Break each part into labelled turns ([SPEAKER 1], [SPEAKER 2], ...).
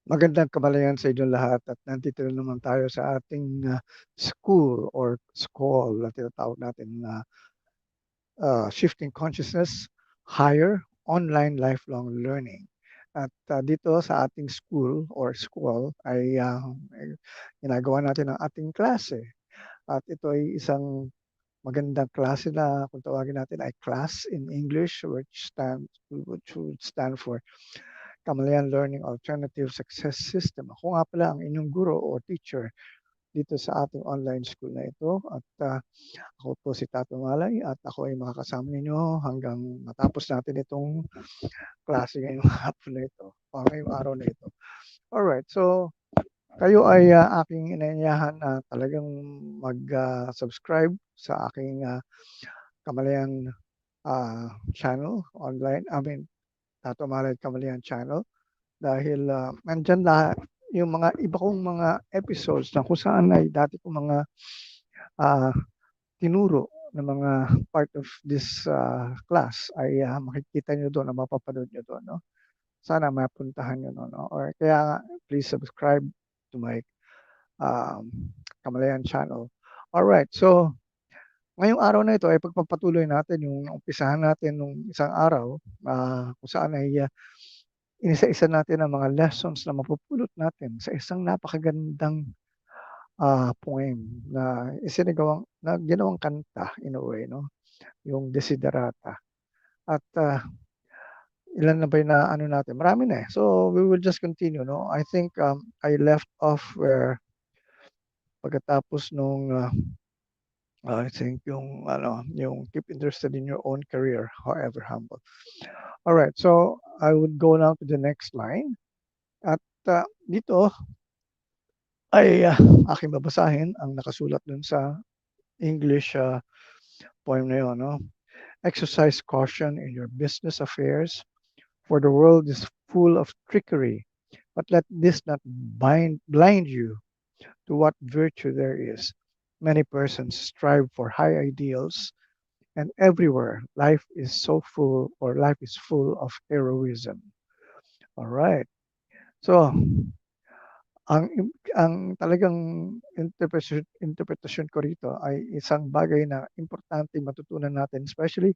[SPEAKER 1] Magandang kamalayan sa inyong lahat at nandito na naman tayo sa ating school or SCHOLL na tinatawag natin na Shifting Consciousness Higher Online Lifelong Learning. At dito sa ating school or SCHOLL ay ginagawa natin ang ating klase. At ito ay isang magandang klase na kung tawagin natin ay KLASS in English which would stand for Kamalayan Learning Alternative Success System. Ako nga pala ang inyong guro o teacher dito sa ating online school na ito at ako po si Tato Malay at ako ay makakasama ninyo hanggang matapos natin itong klase ngayong hapon na ito o ngayong araw na ito. Alright, so kayo ay aking inaanyahan na talagang mag-subscribe sa aking Kamalayan channel online, Tato Malay Kamalayan channel dahil nandyan lahat yung mga iba kong mga episodes na kung saan ay dati kong mga tinuro na mga part of this class ay makikita nyo doon o mapapanood nyo doon. No? Sana mapuntahan nyo doon. No? Or kaya nga, please subscribe to my Kamalayan channel. Alright, so ngayong araw na ito ay pagpapatuloy natin yung umpisahan natin nung isang araw kung saan ay inisa-isa natin ang mga lessons na mapupulot natin sa isang napakagandang poem na ginawang kanta in a way, no? Yung Desiderata. At ilan na ba yung na ano natin? Marami na eh. So we will just continue, no? I think I left off where pagkatapos nung I think yung keep interested in your own career, however humble. All right, so I would go now to the next line. At dito ay aking babasahin ang nakasulat dun sa English poem na yun, no? Exercise caution in your business affairs, for the world is full of trickery. But let this not blind you to what virtue there is. Many persons strive for high ideals, and everywhere life is full of heroism. All right. So, ang talagang interpretasyon ko rito ay isang bagay na importante matutunan natin, especially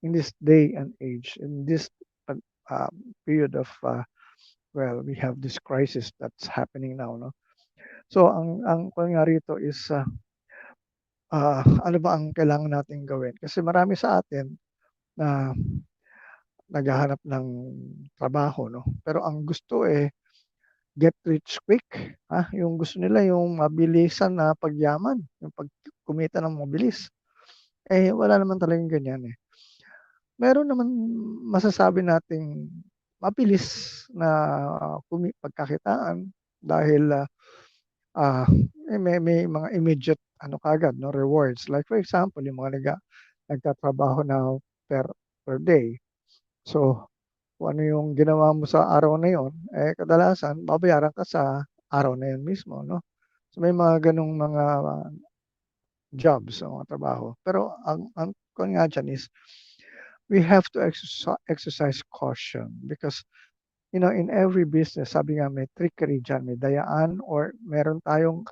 [SPEAKER 1] in this day and age, in this period of we have this crisis that's happening now, no? So ang pangyayari rito is ano ba ang kailangan nating gawin? Kasi marami sa atin na naghahanap ng trabaho, no? Pero ang gusto get rich quick, yung gusto nila yung mabilisan na pagyaman, yung kumita ng mabilis. Wala naman talagang ganyan eh. Meron naman masasabi nating mabilis na pagkakitaan dahil may mga immediate kagad, no, rewards. Like for example, yung mga nagtatrabaho na per day. So, kung ano yung ginawa mo sa araw na yon, kadalasan babayaran ka sa araw na yon mismo, no? So, may mga ganong mga jobs o mga trabaho. Pero ang kung nga dyan is, we have to exercise caution because in every business, sabi nga may trickery dyan, may dayaan or meron tayo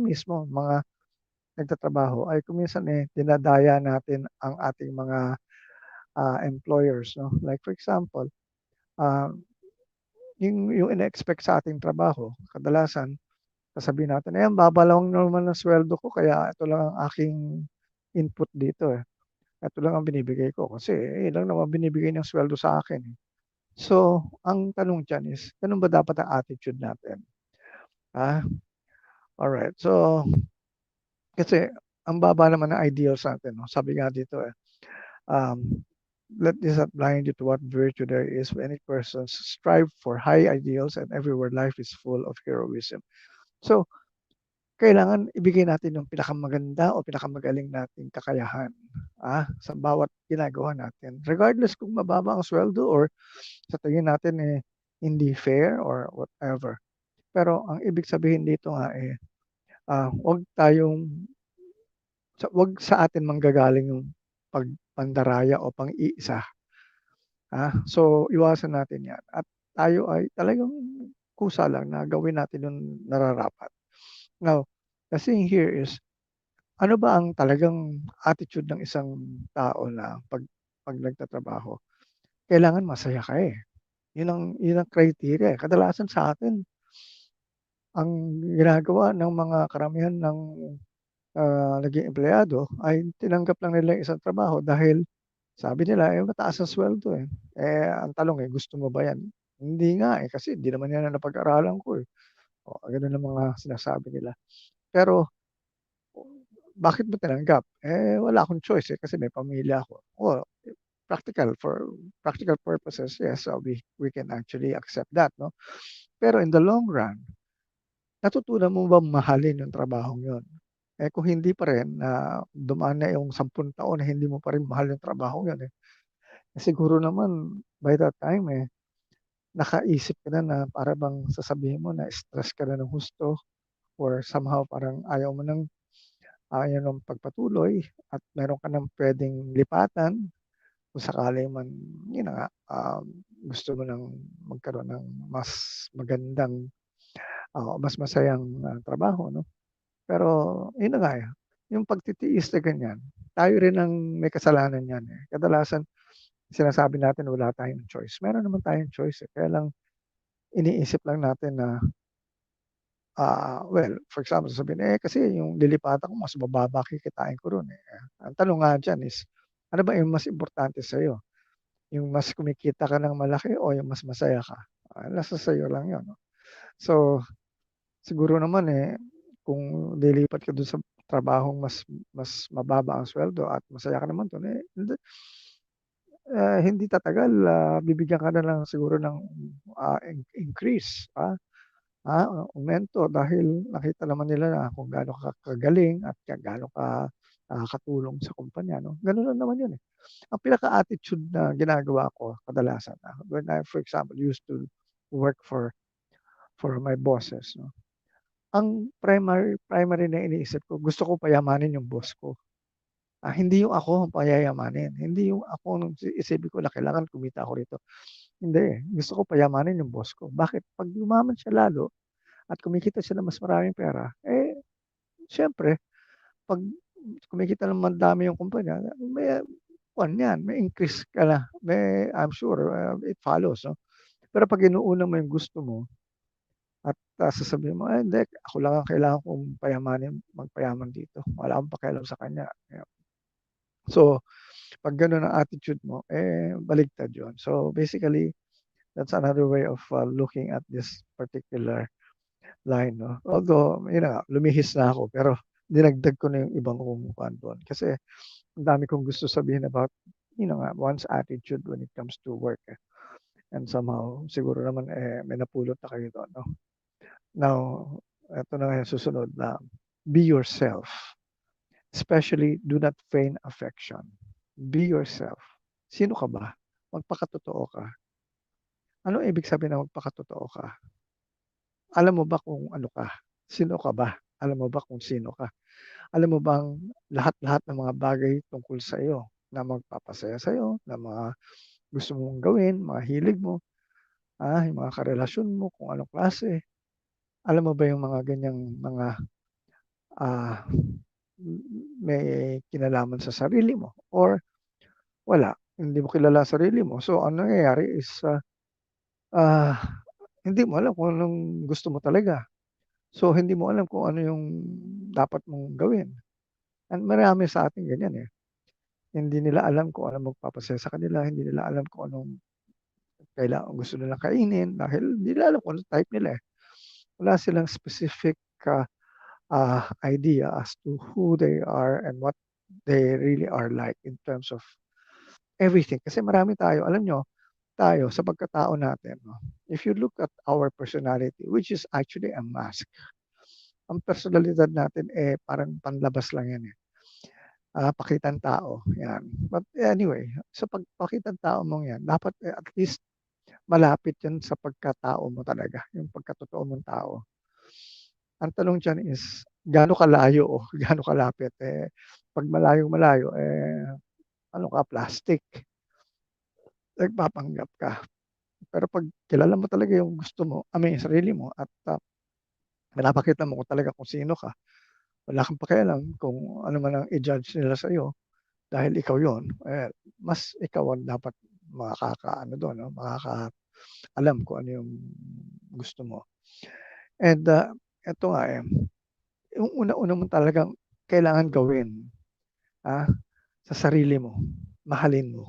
[SPEAKER 1] mismo, mga nagtatrabaho, ay kuminsan dinadaya natin ang ating mga employers. No? Like for example, yung ina-expect sa ating trabaho, kadalasan, sasabihin natin, ang baba lang naman ng sweldo ko, kaya ito lang ang aking input dito eh. Ito lang ang binibigay ko kasi lang naman binibigay ng sweldo sa akin. So, ang tanong dyan is, ganun ba dapat ang attitude natin? Alright, so, kasi, ang baba naman ng ideals natin, no? Sabi nga dito let this not blind you to what virtue there is when any persons strive for high ideals and everywhere life is full of heroism. So, kailangan ibigay natin yung pinakamaganda o pinakamagaling nating kakayahan sa bawat ginagawa natin. Regardless kung mababa ang sweldo or sa tingin natin hindi fair or whatever. Pero ang ibig sabihin dito nga wag sa atin manggagaling yung pandaraya o pang-iisa. So iwasan natin yan. At tayo ay talagang kusa lang na gawin natin yung nararapat. Now, the thing here is, ano ba ang talagang attitude ng isang tao na 'pag nagtatrabaho? Kailangan masaya ka, eh. Yun ang criteria, eh. Kadalasan sa atin ang ginagawa ng mga karamihan ng, naging empleyado ay tinanggap lang nila yung isang trabaho dahil sabi nila, eh, mataas ang sweldo, eh. Eh, ang tanong, eh, gusto mo ba 'yan? Hindi nga, eh, kasi hindi naman 'yan ang napag-aralan ko, eh. Oh, gano'n ang mga sinasabi nila. Pero bakit mo tinanggap? Eh, wala akong choice, eh, kasi may pamilya ako. Oh, for practical purposes, yes, we can actually accept that, 'no? Pero in the long run, natutunan mo bang mahalin yung trabahong yun? Eh, kung hindi pa rin na dumaan na yung 10 taon na hindi mo pa rin mahal yung trabahong yun, eh, siguro naman by that time, eh, nakaisip ka na na para bang sasabihin mo na stress ka na ng husto or somehow parang ayaw ng pagpatuloy at meron ka ng puwedeng lipatan kung sakali man, yun na nga, gusto mo ng magkaroon ng mas magandang, mas masayang, trabaho, 'no? Pero yun na nga, eh, yung pagtitiis na ganyan, tayo rin ang may kasalanan niyan, eh. Kadalasan sinasabi natin wala tayong choice, meron naman tayong choice, eh, kaya lang iniisip lang natin na, well, for example sasabihin, eh, kasi yung lilipatan ko mas mababa kikitain ko ro'n, eh. Ang tanong nga diyan is, ano ba yung mas importante sa'yo? Yung mas kumikita ka ng malaki o yung mas masaya ka? Nasa sa'yo lang 'yun, 'no? So, siguro naman, eh, kung lilipat ka dun sa trabahong mas mas mababa ang sweldo at masaya ka naman dun, eh, hindi tatagal, bibigyan ka na lang siguro ng, increase, aumento dahil nakita naman nila na kung gaano ka kagaling at gaano ka, katulong sa kumpanya, 'no? Gano'n lang naman 'yun, eh. Ang pinaka-attitude na ginagawa ko kadalasan, when I, for example, used to work for my bosses, 'no, ang primary na iniisip ko, gusto ko payamanin yung boss ko. Hindi yung ako ang payayamanin, hindi yung ako ang iisipin ko na kailangan kumita ako rito, hindi, eh. Gusto ko payamanin yung boss ko. Bakit? 'Pag yumaman siya lalo at kumikita siya ng mas maraming pera, eh, siyempre 'pag kumikita ng madami yung kumpanya, may kuwan 'yan, may increase ka na, I'm sure, it follows, 'no? Pero 'pag inuuna mo yung gusto mo at, sasabihin mo, "Ay hindi, ako lang ang kailangan kong payamanin, magpayaman dito, wala akong pakialam sa kanya." So, 'pag gano'n ang attitude mo, eh, baligtad 'yun. So, basically, that's another way of, looking at this particular line, 'no? Although, yun na nga, lumihis na ako pero dinagdag ko na yung ibang kong kuwan do'n kasi ang dami kong gusto sabihin about, nga, one's attitude when it comes to work, eh. And somehow siguro naman, eh, may napulot na kayo do'n, 'no? Now, eto na nga yung susunod na, be yourself, especially do not feign affection. Be yourself. Sino ka ba? Magpakatotoo ka. Anong ibig sabihin ng magpakatotoo ka? Alam mo ba kung ano ka? Sino ka ba? Alam mo ba kung sino ka? Alam mo bang lahat-lahat ng mga bagay tungkol sa iyo na magpapasaya sa'yo, na mga gusto mong gawin, mga hilig mo, yung mga karelasyon mo kung anong klase. Alam mo ba yung mga ganyang mga, ah, may kinalaman sa sarili mo or wala, hindi mo kilala ang sarili mo. So, ang nangyayari is, ah, hindi mo alam kung anong gusto mo talaga. So, hindi mo alam kung ano yung dapat mong gawin. And marami sa atin ganyan, eh. Hindi nila alam kung anong magpapasaya sa kanila, hindi nila alam kung anong gusto nilang kainin dahil hindi nila alam kung anong type nila, eh. Wala silang specific, idea as to who they are and what they really are like in terms of everything. Kasi marami tayo, alam niyo, tayo sa pagkatao natin, 'no, if you look at our personality, which is actually a mask, ang personalidad natin, eh, parang panlabas lang 'yan, eh. Pakitang tao, 'yan. But anyway, sa pagpakitang tao mong 'yan, dapat, eh, at least malapit 'yan sa pagkatao mo talaga, yung pagkatotoo mong tao. Ang tanong diyan is gaano kalayo o gaano kalapit, eh, 'pag malayong-malayo, eh, ano ka, plastic, nagpapanggap ka. Pero 'pag kilala mo talaga yung gusto mo, sarili mo at, pinapakita mo kung sino ka, wala kang pakialam kung ano man ang i-judge nila sa'yo dahil ikaw yon, mas ikaw ang dapat makakaano dun 'no, makakaalam kung ano yung gusto mo. And, eto nga, yung una-una mo talagang kailangan gawin, ah, sa sarili mo, mahalin mo.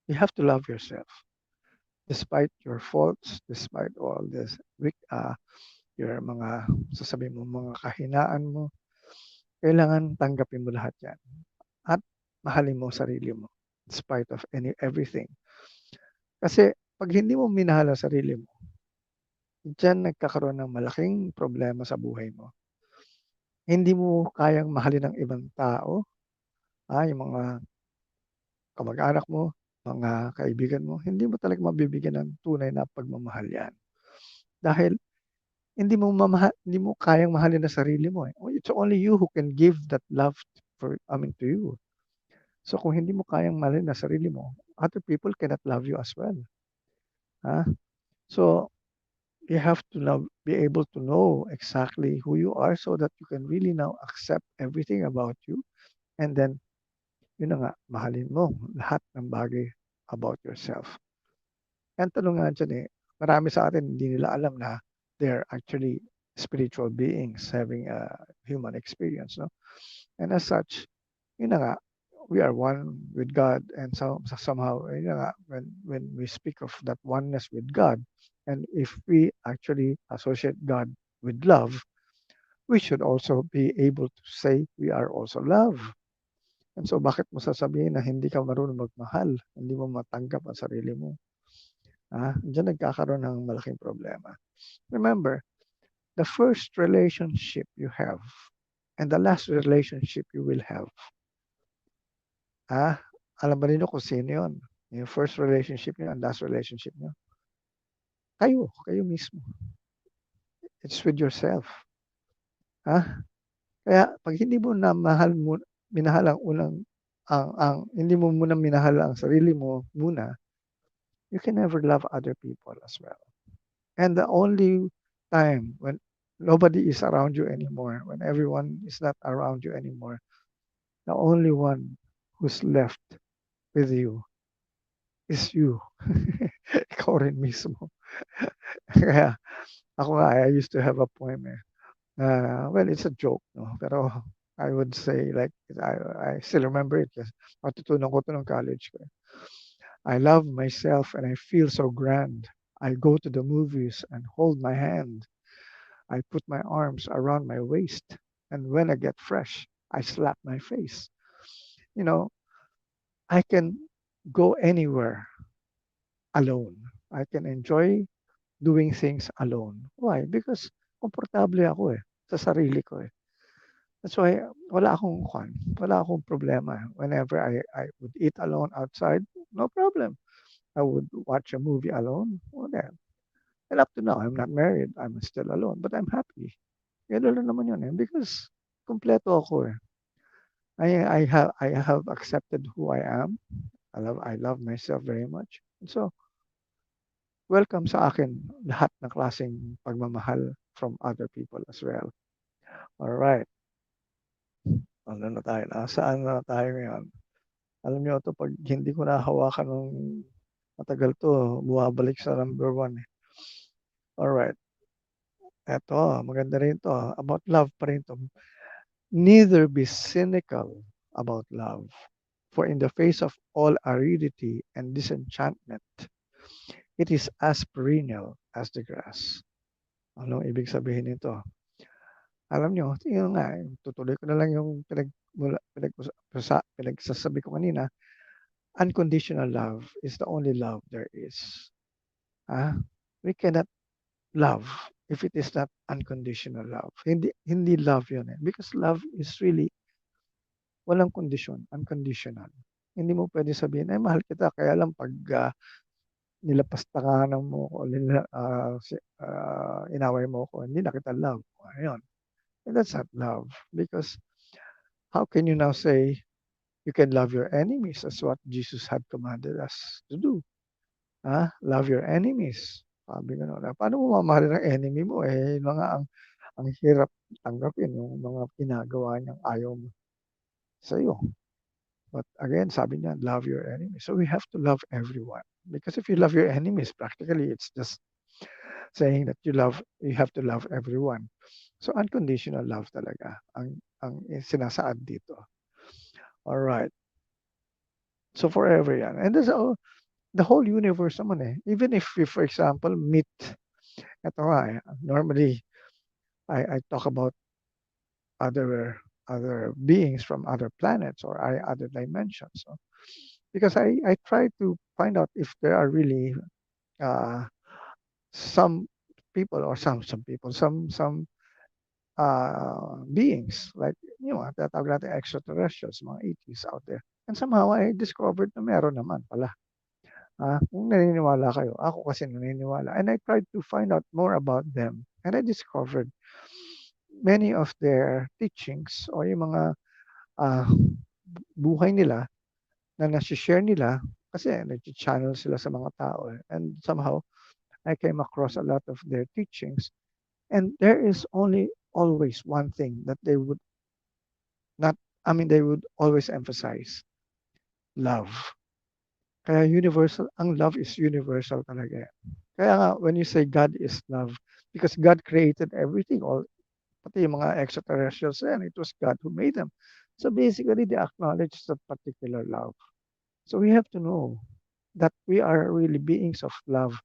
[SPEAKER 1] You have to love yourself despite your faults, despite all this your mga sasabihin mo mga kahinaan mo, kailangan tanggapin mo lahat 'yan at mahalin mo sarili mo despite of everything. Kasi 'pag hindi mo minahal ang sarili mo, diyan nagkakaroon ng malaking problema sa buhay mo. Hindi mo kayang mahalin ang ibang tao, yung mga kamag-anak mo, mga kaibigan mo, hindi mo talaga mabibigyan ng tunay na pagmamahal 'yan. Dahil hindi mo kayang mahalin ang sarili mo, eh. It's only you who can give that love to you. So, kung hindi mo kayang mahalin ang sarili mo, other people cannot love you as well, ah. So, you have to be able to know exactly who you are so that you can really now accept everything about you and then, yun na nga, mahalin mo lahat ng bagay about yourself. Ang tanong nga diyan, marami sa atin hindi nila alam na they're actually spiritual beings having a human experience, no? And as such, yun na nga, we are one with God and somehow, yun na nga, when we speak of that oneness with God, and if we actually associate God with love, we should also be able to say we are also love. And so bakit mo sasabihin na hindi ka marunong magmahal, hindi mo matanggap ang sarili mo? Diyan nagkakaroon ng malaking problema. Remember, the first relationship you have and the last relationship you will have, alam ba ninyo kung sino yun? Yung first relationship niyo and last relationship niyo? Kayo mismo. It's with yourself. Kaya 'pag hindi mo na minahal ang hindi mo muna minahal ang sarili mo muna, you can never love other people as well. And the only time when nobody is around you anymore, when everyone is not around you anymore, the only one who's left with you is you. Ikaw rin mismo. Kaya ako nga, I used to have a poem, well, it's a joke, no? Pero I would say like, I still remember it kasi natutunan ko 'to nung college ko, eh. I love myself and I feel so grand. I go to the movies and hold my hand. I put my arms around my waist, and when I get fresh, I slap my face. You know, I can go anywhere alone. I can enjoy doing things alone. Why? Because komportable ako, sa sarili ko, eh. That's why wala akong problema whenever I would eat alone outside, no problem. I would watch a movie alone, whatever. And up to now, I'm not married, I'm still alone, but I'm happy. Gano'n lang naman 'yun, because kumpleto ako, eh. I have accepted who I am. I love myself very much. So, welcome sa akin lahat ng klaseng pagmamahal from other people as well. Alright, ano na tayo, nasaan na tayo ngayon? Alam niyo 'to 'pag hindi ko nahahawakan ng matagal 'to, bumabalik sa number 1, eh. Alright, eto maganda rin 'to, about love pa rin 'to. Neither be cynical about love, for in the face of all aridity and disenchantment, it is as perennial as the grass. Anong ibig sabihin nito? Alam niyo, yun nga, tutuloy ko na lang yung pinagsasabi ko kanina, unconditional love is the only love there is. We cannot love if it is not unconditional love. Hindi love yun, because love is really walang kondisyon, unconditional. Hindi mo pwede sabihin, "Ay mahal kita kaya lang 'pag, nilapastanganan mo ko, inaway mo ko, hindi na kita love." Ayun. And that's not love because how can you now say you can love your enemies as what Jesus had commanded us to do? Love your enemies. Sabi gano'n. Paano mo mamahalin ang enemy mo, eh, mga ang hirap tanggapin yung mga ginagawa niyang ayaw sa'yo. But again, sabi niya, love your enemies. So we have to love everyone. Because if you love your enemies, practically it's just saying that you have to love everyone. So unconditional love talaga ang sinasaad dito. All right. So forever yan. And there's the whole universe naman eh. Even if we, for example, meet, ito nga, normally I talk about other other beings from other planets or other dimensions. So, because I try to find out if there are really uh, some people or some people, some beings like tatawag natin extraterrestrials, mga ETs out there. And somehow I discovered na meron naman pala. Kung naniniwala kayo, ako kasi naniniwala. And I tried to find out more about them. And I discovered many of their teachings o yung mga uh, buhay nila na nasi-share nila kasi nag-channel sila sa mga tao. And somehow, I came across a lot of their teachings. And there is only always one thing that they would not, I mean, they would always emphasize love. Kaya universal, ang love is universal talaga. Kaya nga, when you say God is love, because God created everything, all, pati yung mga extraterrestrials, and it was God who made them. So basically, they acknowledge that particular love. So we have to know that we are really beings of love.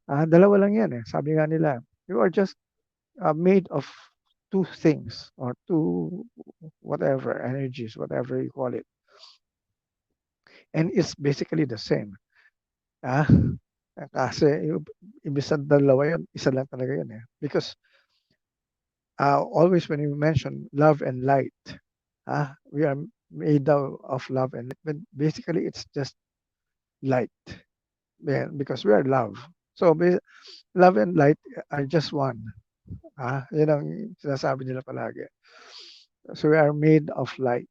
[SPEAKER 1] Dalawa lang yan eh. Sabi nga nila, you are just made of two things or two whatever energies, whatever you call it. And it's basically the same. Ah, kasi ibig sa dalawa yun, isa lang talaga yun eh. Because always when you mention love and light, we are made out of love and light. But basically, it's just light. Yeah, because we are love. So, love and light are just one. Yun ang sinasabi nila palagi. So, we are made of light.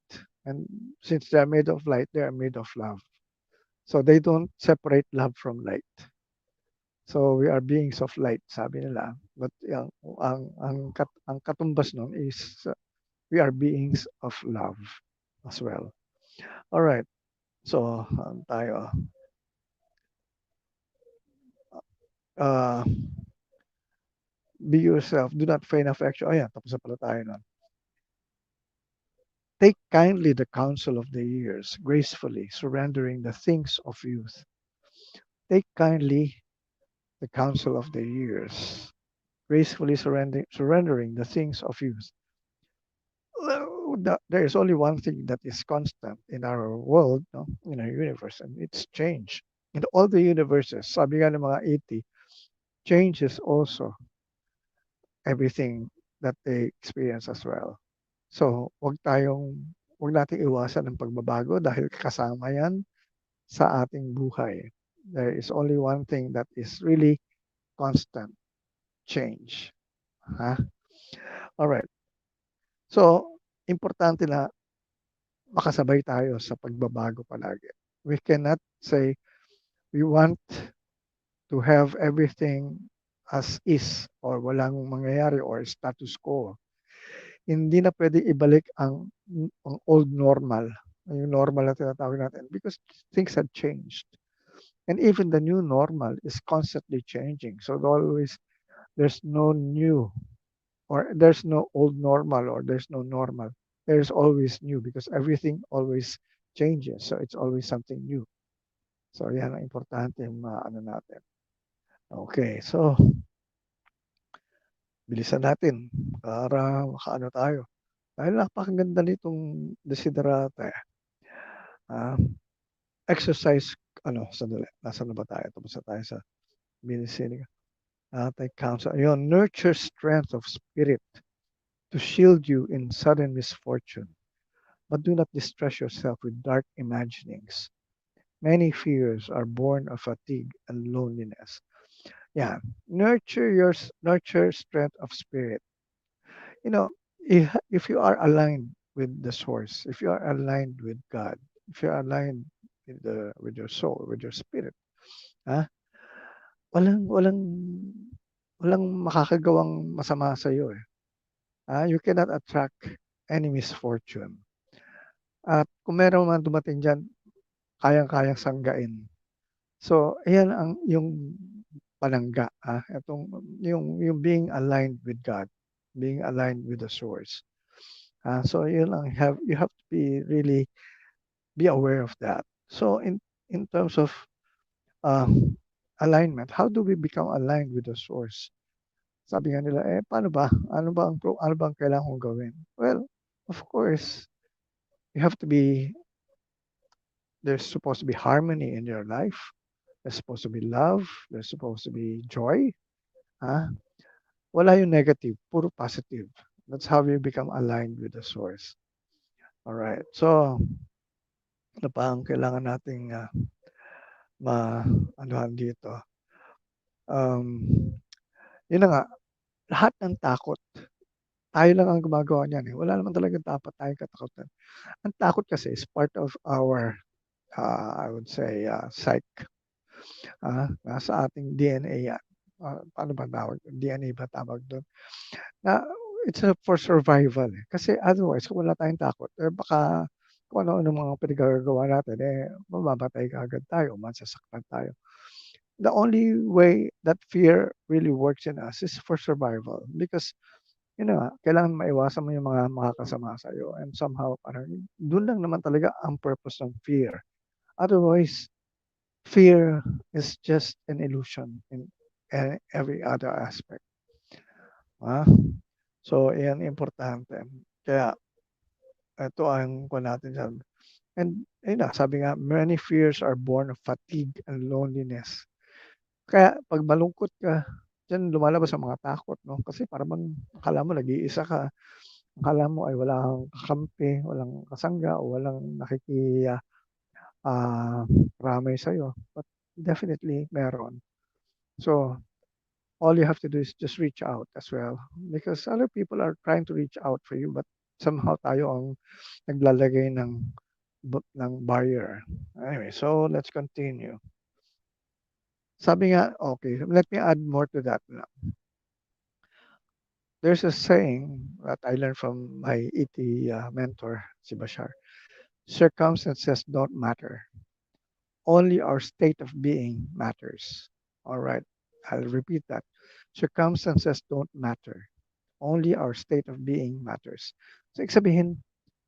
[SPEAKER 1] And since they are made of light, they are made of love. So, they don't separate love from light. So, we are beings of light, sabi nila. But ang katumbas nun is we are beings of love as well. All right. So, tayo. Uh, be yourself. Do not feign affection. Ayan, tapos na pala tayo nun. Take kindly the counsel of the years, gracefully surrendering the things of youth. Take kindly the counsel of the years, gracefully surrendering the things of youth. There is only one thing that is constant in our world, no? In our universe, and it's change. In all the universes, sabi nga ng mga 80, change is also everything that they experience as well. So, wag nating iwasan ang pagbabago dahil kasama yan sa ating buhay. There is only one thing that is really constant, change. Alright. So, importante na makasabay tayo sa pagbabago palagi. We cannot say we want to have everything as is or walang mangyayari or status quo. Hindi na pwede ibalik ang old normal, yung normal na tinatawag natin because things have changed. And even the new normal is constantly changing. So there's no new or there's no old normal or there's no normal. There's always new because everything always changes. So it's always something new. So yan ang importante yung ano natin. Okay, so bilisan natin para makaano tayo. Dahil napakaganda nitong desiderata eh. Exercise, sandali. Nasaan na ba tayo? Tapos na tayo sa binisinig. Take counsel. Ayun, nurture strength of spirit to shield you in sudden misfortune. But do not distress yourself with dark imaginings. Many fears are born of fatigue and loneliness. Yeah, nurture strength of spirit. You know, if you are aligned with the source, if you are aligned with God, if you are aligned with your soul, with your spirit, ha? Walang walang walang makakagawang masama sa'yo, eh. You cannot attract any misfortune. At kung meron man dumating diyan, kayang-kayang sanggain. So, ayan ang yung panangga, itong yung being aligned with God, being aligned with the source. So yun lang you have to be really be aware of that. So in terms of uh, alignment, how do we become aligned with the source? Sabi nga nila, eh paano ba? Ano ba ang kailangan kong gawin? Well, of course, you have to be there's supposed to be harmony in your life. There's supposed to be love. There's supposed to be joy. Ah, wala yung negative, puro positive. That's how you become aligned with the source. All right. So, ano pa ang kailangan nating ma-anuhan dito? Um, yun na nga, lahat ng takot, tayo lang ang gumagawa niyan eh. Wala naman talagang dapat tayong katakutan. Ang takot kasi is part of our, I would say, psych. Nasa ating DNA yan. Paano ba tawag? DNA ba tawag doon? Na it's for survival, eh. Kasi otherwise kung wala tayong takot, eh, baka kung ano-ano mga pinagagagawa natin, eh, mamamatay kaagad tayo, masasaktan tayo. The only way that fear really works in us is for survival because, yun na nga, kailangan maiwasan mo yung mga makakasama sa'yo and somehow parang dun lang naman talaga ang purpose ng fear. Otherwise, fear is just an illusion in every other aspect. So, iyan importante. Kaya ito ang kuha natin diyan. And ayun na, sabi nga, many fears are born of fatigue and loneliness. Kaya 'pag malungkot ka, diyan lumalabas ang mga takot 'no, kasi para bang akala mo nag-iisa ka, akala mo ay wala kang kakampi, walang kasangga o walang ah, ramay sa'yo, but definitely meron. So, all you have to do is just reach out as well because other people are trying to reach out for you but somehow tayo ang naglalagay ng barrier. Anyway, so let's continue. Sabi nga, okay, let me add more to that now. There's a saying that I learned from my ET mentor, si Bashar. Circumstances don't matter. Only our state of being matters. All right, I'll repeat that. Circumstances don't matter. Only our state of being matters. So, ibig sabihin,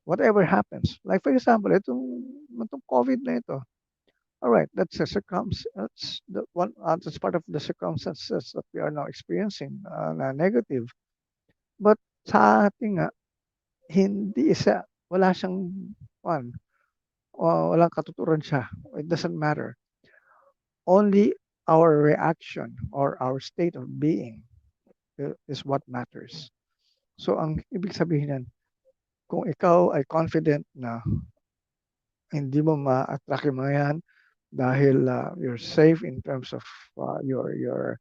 [SPEAKER 1] whatever happens, like for example, itong COVID na ito, all right, that's that's part of the circumstances that we are now experiencing na negative. But sa ating nga, wala siyang one, walang katuturan siya. It doesn't matter. Only our reaction or our state of being is what matters. So ang ibig sabihin yan, kung ikaw ay confident na hindi mo ma-attract yung mga yan dahil you're safe in terms of your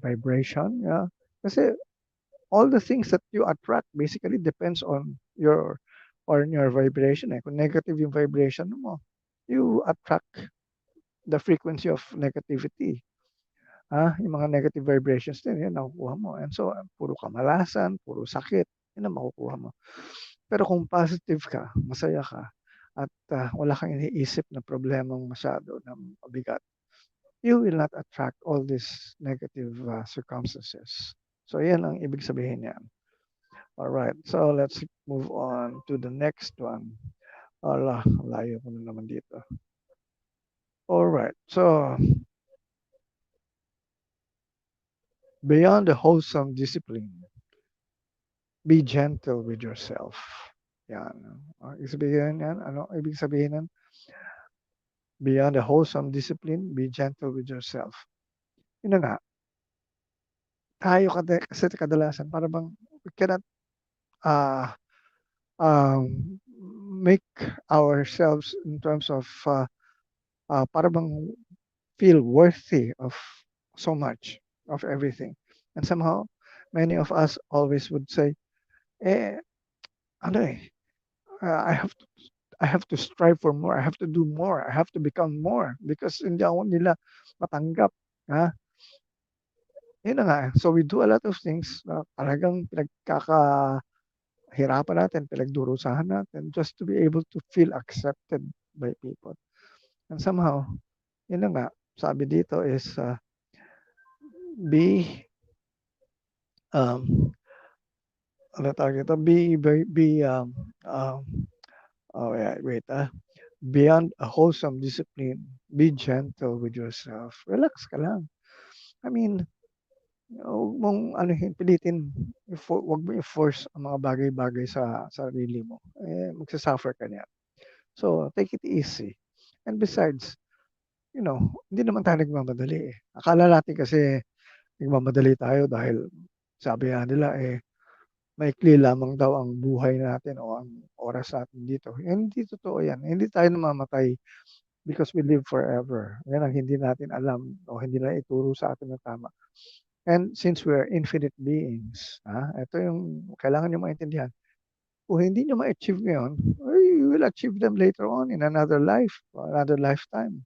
[SPEAKER 1] vibration, yeah. Kasi all the things that you attract basically depends on your vibration. Eh. Kung negative yung vibration mo, you attract the frequency of negativity. Yung mga negative vibrations din, yun nakukuha mo. And so, puro kamalasan, puro sakit, yun ang makukuha mo. Pero kung positive ka, masaya ka, at wala kang iniisip na problemang masyado na mabigat, you will not attract all these negative circumstances. So, yan ang ibig sabihin niyan. All right. So, let's move on to the next one. Layo ko na naman dito. All right. So, beyond the wholesome discipline, be gentle with yourself. Yan. Ibig sabihin yan, ano ibig sabihin yan? Beyond the wholesome discipline, be gentle with yourself. Yun na nga, tayo kasi kadalasan para bang we cannot uh, um, make ourselves in terms of para bang feel worthy of so much of everything. And somehow, many of us always would say, eh, ano eh, I have to, I have to strive for more, I have to do more, I have to become more because hindi ako nila matanggap, ha? Yun na nga, so we do a lot of things na talagang pinagkakahirapan natin, pinagdurusahan natin just to be able to feel accepted by people. And somehow, yun na nga, sabi dito is be um, ano tawag dito? Um, oh yeah, wait, beyond a wholesome discipline, be gentle with yourself. Relax ka lang. I mean, huwag mong anuhin, pilitin, huwag mo i-force ang mga bagay-bagay sa sarili mo. Eh, magsasuffer ka niyan. So, take it easy. And besides, hindi naman tayo nagmamadali eh. Akala natin kasi nagmamadali tayo dahil sabi nga nila eh, maikli lamang daw ang buhay natin o ang oras natin dito. Hindi totoo yan. Hindi tayo namamatay because we live forever. Yan ang hindi natin alam o hindi na ituro sa atin na tama. And since we are infinite beings, ito yung kailangan nyo maintindihan. Kung hindi nyo ma-achieve ngayon, you will achieve them later on in another life or another lifetime.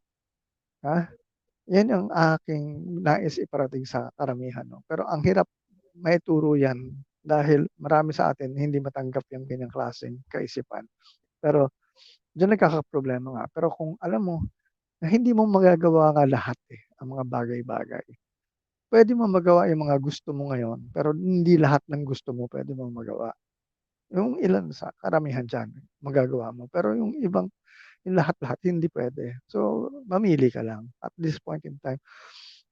[SPEAKER 1] Yan ang aking nais iparating sa karamihan. No? Pero ang hirap maituro yan dahil marami sa atin hindi matanggap yung ganyang klaseng kaisipan. Pero diyan nagkakaproblema nga. Pero kung alam mo na hindi mo magagawa nga lahat ang mga bagay-bagay. Pwede mo magawa yung mga gusto mo ngayon, pero hindi lahat ng gusto mo pwede mo magawa. Yung ilan sa karamihan dyan, magagawa mo. Pero yung ibang, yung lahat-lahat, hindi pwede. So, mamili ka lang. At this point in time,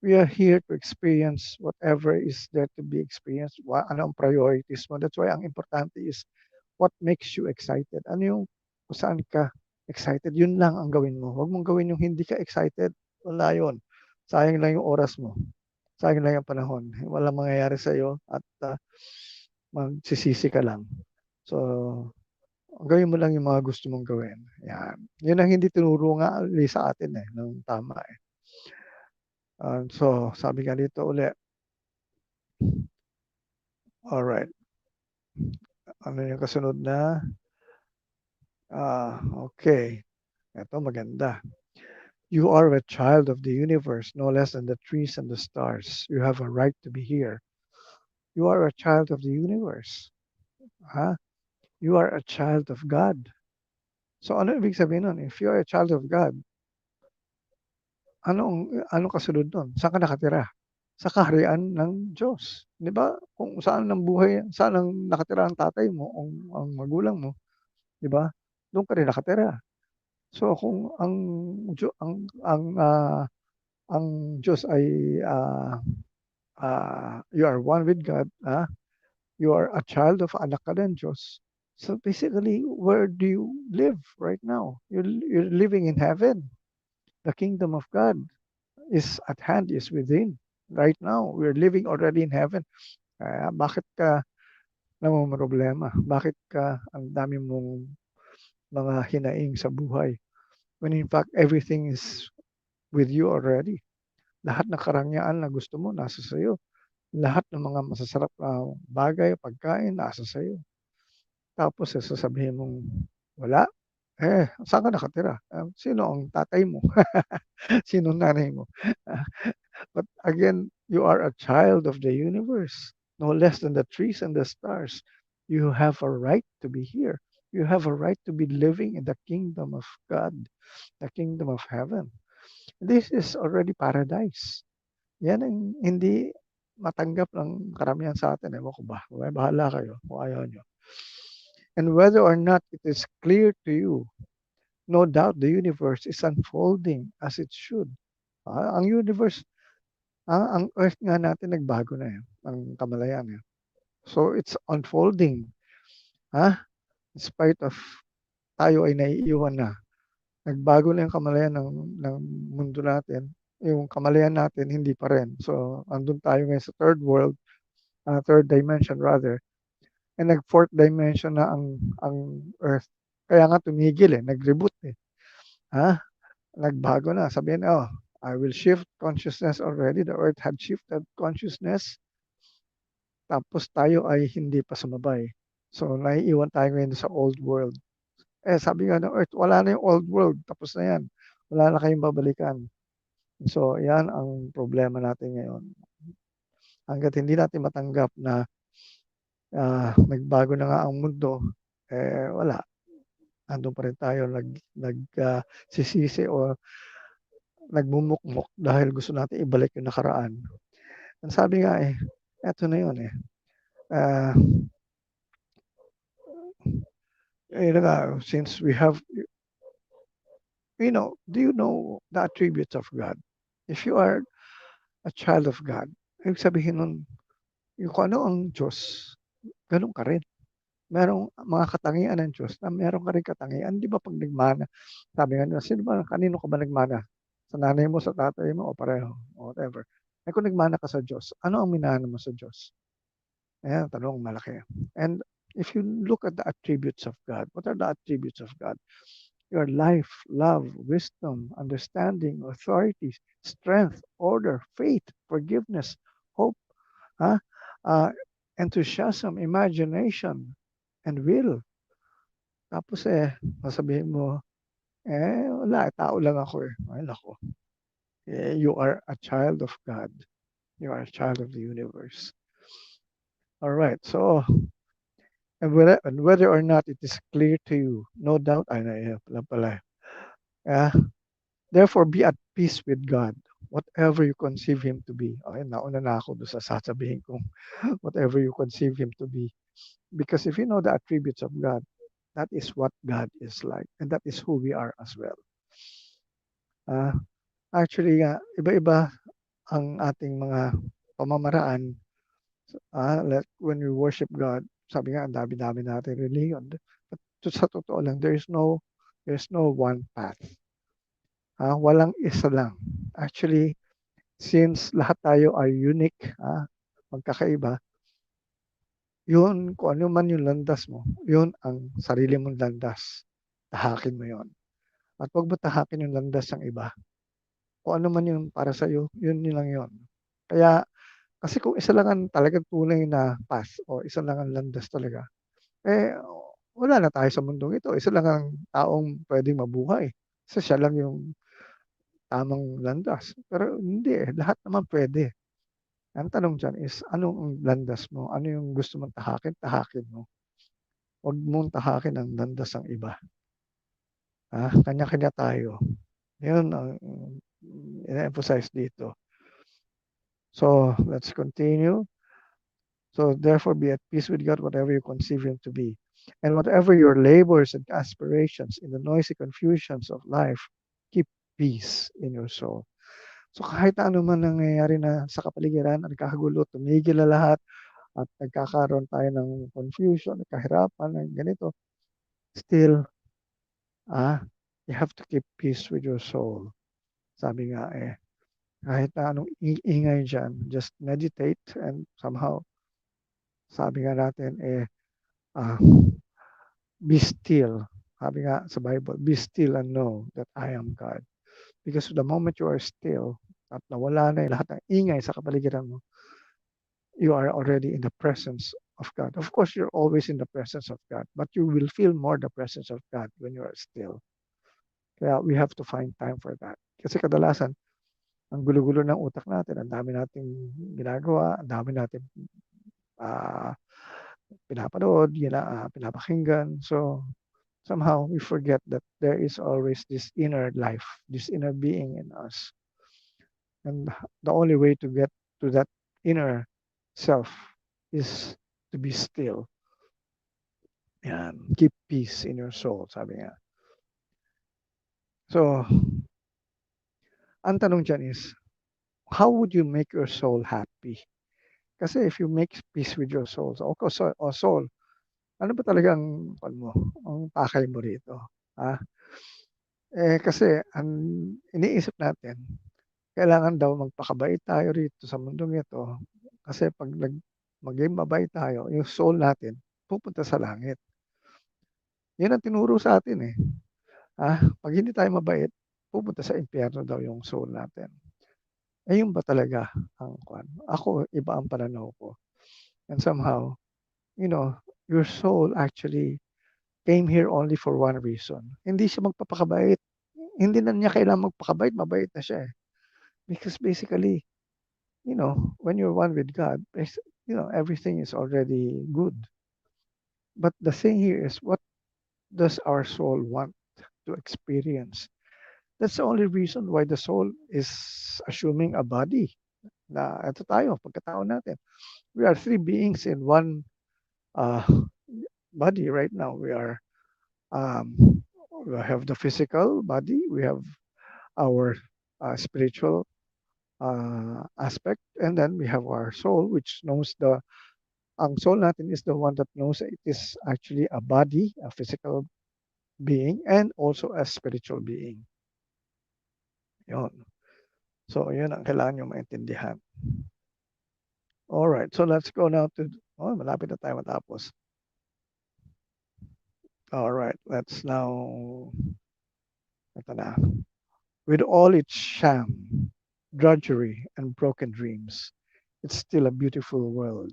[SPEAKER 1] we are here to experience whatever is there to be experienced. Ano ang priorities mo. That's why ang importante is what makes you excited. Ano yung kung saan ka excited, yun lang ang gawin mo. Huwag mong gawin yung hindi ka excited. Wala yun. Sayang lang yung oras mo. Sayang lang yung panahon. Walang mangyayari sa iyo at magsisisi ka lang. So, gawin mo lang yung mga gusto mong gawin. Yan. Yun ang hindi tinuro nga sa atin ng tama eh. So, sabi nga dito ulit. Alright. Ano yung kasunod na? Okay. Ito maganda. You are a child of the universe, no less than the trees and the stars. You have a right to be here. You are a child of the universe. You are a child of God. So ano ibig sabihin nun? If you are a child of God, anong kasunod nun? Saan ka nakatira? Sa kaharian ng Diyos. Di ba? Kung saan ang buhay, saan ang nakatira ang tatay mo, ang magulang mo, di ba? Doon ka rin nakatira. So kung ang Diyos ay you are one with God, you are a child of anak ka ng Diyos. So basically, where do you live right now? You're living in heaven. The kingdom of God is at hand, is within. Right now, we're living already in heaven. Bakit ka namumroblema? Bakit ka ang dami mong mga hinaing sa buhay? When in fact, everything is with you already. Lahat ng karangyaan na gusto mo, nasa sayo. Lahat ng mga masasarap na bagay, pagkain, nasa sayo. Tapos sasabihin mong, wala. Saan ka nakatira? Sino ang tatay mo? Sino ang nanay mo? But again, you are a child of the universe, no less than the trees and the stars. You have a right to be here. You have a right to be living in the kingdom of God, the kingdom of heaven. This is already paradise. Yan ang hindi matanggap ng karamihan sa atin. Ewan ko ba? Bahala kayo kung ayaw nyo. And whether or not it is clear to you, no doubt the universe is unfolding as it should. Ang universe, ang earth nga natin nagbago na ang Kamalayan. So it's unfolding. In spite of tayo ay naiiwan na. Nagbago na yung Kamalayan ng mundo natin. Yung Kamalayan natin, hindi pa rin. So, andun tayo ngayon sa third world, third dimension rather. And nag-fourth dimension na ang Earth. Kaya nga tumigil nag-reboot Nagbago na. Sabihin, I will shift consciousness already. The Earth had shifted consciousness. Tapos tayo ay hindi pa sumabay. So, naiiwan tayo ngayon sa old world. Sabi nga ng Earth, wala na yung old world, tapos na yan. Wala na kayong babalikan. So, yan ang problema natin ngayon. Hangga't hindi natin matanggap na nagbago na nga ang mundo, wala. Andun pa rin tayo sisisi o nagmumukmok dahil gusto natin ibalik yung nakaraan. Ang sabi nga eto na yun Ah, since we have, do you know the attributes of God? If you are a child of God, ibig sabihin nun, yung kung ano ang Diyos, ganun ka rin. Merong mga katangian ng Diyos na meron ka rin katangian. Di ba pag nagmana, sabi nga nila, kanino ka ba nagmana? Sa nanay mo, sa tatay mo, o pareho, o whatever. Kung nagmana ka sa Diyos, ano ang minana mo sa Diyos? Ayan, tanong malaki. And if you look at the attributes of God, what are the attributes of God? Your life, love, wisdom, understanding, authority, strength, order, faith, forgiveness, hope, uh, enthusiasm, imagination, and will. Tapos masabihin mo, wala, tao lang ako Ay, nako. You are a child of God. You are a child of the universe. All right, so, and whether or not it is clear to you, no doubt, pala. Therefore, be at peace with God, whatever you conceive Him to be. Okay, nauna na ako doon sa sasabihin kong whatever you conceive Him to be. Because if you know the attributes of God, that is what God is like, and that is who we are as well. Actually, iba-iba ang ating mga pamamaraan. Like when we worship God, sabi nga, ang dami-dami natin religion. But sa totoo lang, there's no one path. Walang isa lang. Actually, since lahat tayo are unique, magkakaiba, yun, kung ano man yung landas mo, yun ang sarili mong landas. Tahakin mo yun. At huwag mo tahakin yung landas ng iba. Kung ano man yung para sa'yo, yun lang yun. Kaya, kasi kung isa lang ang talagang tunay na path o isa lang ang landas talaga, wala na tayo sa mundong ito. Isa lang ang taong pwedeng mabuhay. Kasi siya lang yung tamang landas. Pero hindi lahat naman pwede. Ang tanong dyan is, anong landas mo? Ano yung gusto mong tahakin? Tahakin mo. Huwag mong tahakin ang landas ng iba. Kanya-kanya tayo. Yun ang ina-emphasize dito. So, let's continue. So, therefore, be at peace with God, whatever you conceive Him to be. And whatever your labors and aspirations in the noisy confusions of life, keep peace in your soul. So, kahit ano man nangyayari na sa kapaligiran, nagkakagulo, tumigil na lahat, at nagkakaroon tayo ng confusion, kahirapan, ganito, still, you have to keep peace with your soul. Sabi nga kahit na anong ingay dyan, just meditate and somehow, sabi nga natin be still. Sabi nga sa Bible, be still and know that I am God. Because the moment you are still at nawala na yung lahat ng ingay sa kapaligiran mo, you are already in the presence of God. Of course, you're always in the presence of God, but you will feel more the presence of God when you are still. Kaya we have to find time for that. Kasi kadalasan, ang gulo-gulo ng utak natin, ang dami nating ginagawa, ang dami natin pinapanood, pinapakinggan. So, somehow we forget that there is always this inner life, this inner being in us. And the only way to get to that inner self is to be still. Yan. Keep peace in your soul, sabi nga. So, ang tanong dyan is, how would you make your soul happy? Kasi if you make peace with your soul, soul, ano ba talagang ang pakay mo rito? Kasi ang iniisip natin, kailangan daw magpakabait tayo rito sa mundong ito. Kasi pag maging mabait tayo, yung soul natin, pupunta sa langit. Yan ang tinuro sa atin Pag hindi tayo mabait, pupunta sa impyerno daw yung soul natin. Yun ba talaga ang kwan? Ako, iba ang pananaw ko. And somehow, your soul actually came here only for one reason. Hindi siya magpapakabait. Hindi na niya kailangang magpakabait, mabait na siya eh. Because basically, when you're one with God, everything is already good. But the thing here is, what does our soul want to experience? That's the only reason why the soul is assuming a body. Na ito tayo, pagkatao natin. We are three beings in one uh, body right now. Um, we have the physical body, we have our spiritual aspect, and then we have our soul, which knows ang soul natin is the one that knows it is actually a body, a physical being, and also a spiritual being. Yun. So, yun ang kailangan nyo maintindihan. Alright, so let's go now to, malapit na tayo matapos. Alright, let's now, ito na. With all its sham, drudgery, and broken dreams, it's still a beautiful world.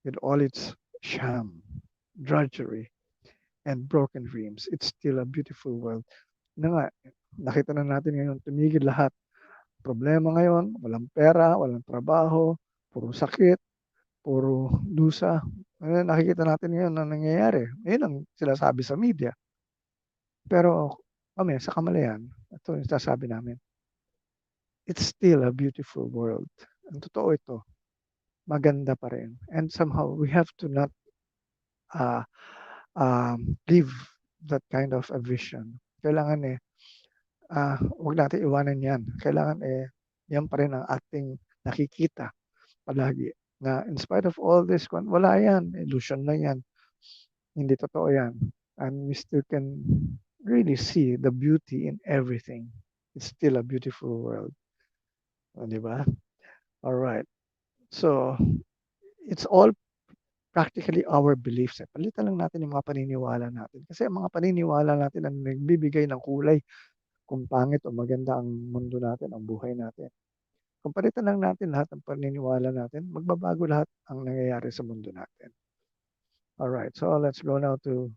[SPEAKER 1] With all its sham, drudgery, and broken dreams, it's still a beautiful world. Na nga, nakita na natin ngayon, tumigil lahat. Problema ngayon, walang pera, walang trabaho, puro sakit, puro dusa. Nakikita natin ngayon na nangyayari. Yun ang sinasabi sa media. Pero kami, sa Kamalayan, ito yung sasabi namin, it's still a beautiful world. Ang totoo ito, maganda pa rin. And somehow, we have to not leave that kind of a vision. Kailangan huwag natin iwanan yan. Kailangan yan pa rin ang ating nakikita palagi. Na in spite of all this, wala yan. Illusion lang yan. Hindi totoo yan. And we still can really see the beauty in everything. It's still a beautiful world. Di ba? All right. So, it's all practically our beliefs. Palitan lang natin yung mga paniniwala natin. Kasi ang mga paniniwala natin ang nagbibigay ng kulay kung pangit o maganda ang mundo natin, ang buhay natin. Kung palitan lang natin lahat ng paniniwala natin, magbabago lahat ang nangyayari sa mundo natin. Alright, so let's go now to,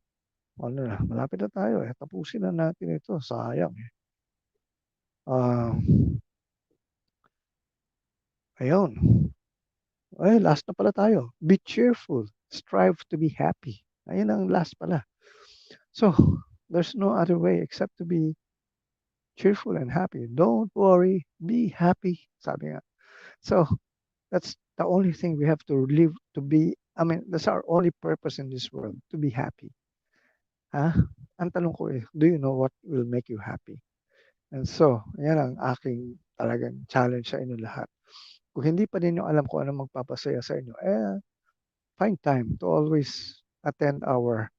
[SPEAKER 1] malapit na tayo eh. Tapusin na natin ito, sayang eh. Ayun. Ay, last na pala tayo. Be cheerful, strive to be happy. Ayun ang last pala. So, there's no other way except to be cheerful and happy. Don't worry, be happy, sabi nga. So, that's the only thing we have to live to be, that's our only purpose in this world, to be happy. Ang tanong ko do you know what will make you happy? And so, yan ang aking talagang challenge sa inyo lahat. Kung hindi pa ninyo alam kung ano magpapasaya sa inyo, find time to always attend our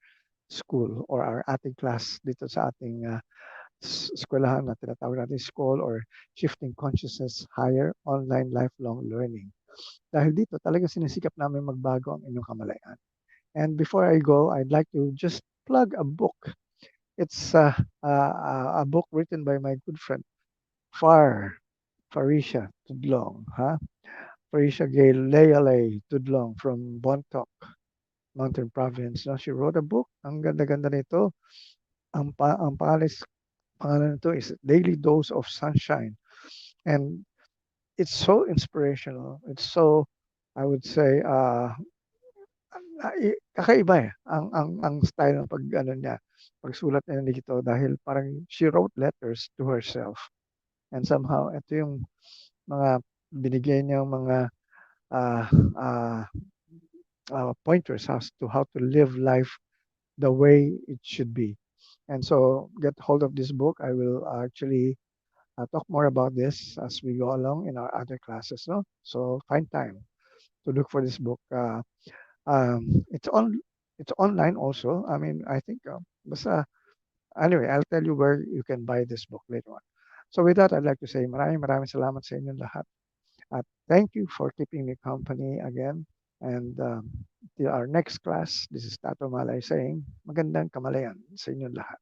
[SPEAKER 1] school or our ating class dito sa ating eskwelahan na tinatawag natin SCHOLL or Shifting Consciousness Higher Online Lifelong Learning. Dahil dito, talaga sinisikap namin magbago ang inyong kamalayan. And before I go, I'd like to just plug a book. It's a book written by my good friend, Farisha Tudlong. Farisha Gale Lealay Tudlong from Bontoc Mountain Province. She wrote a book. Ang ganda-ganda nito. Ang pangalan nito is Daily Dose of Sunshine. And it's so inspirational. It's so, I would say, kakaiba eh. Ang style ng pagsulat niya dito dahil parang she wrote letters to herself. And somehow, ito yung mga binigay niyang mga pointers as to how to live life the way it should be. And so get hold of this book. I will actually talk more about this as we go along in our other classes. No? So find time to look for this book. It's online also. I think anyway, I'll tell you where you can buy this book later on. So with that, I'd like to say maraming salamat sa inyong lahat. At thank you for keeping me company again. And till our next class, this is Tato Malay saying, magandang kamalayan sa inyong lahat.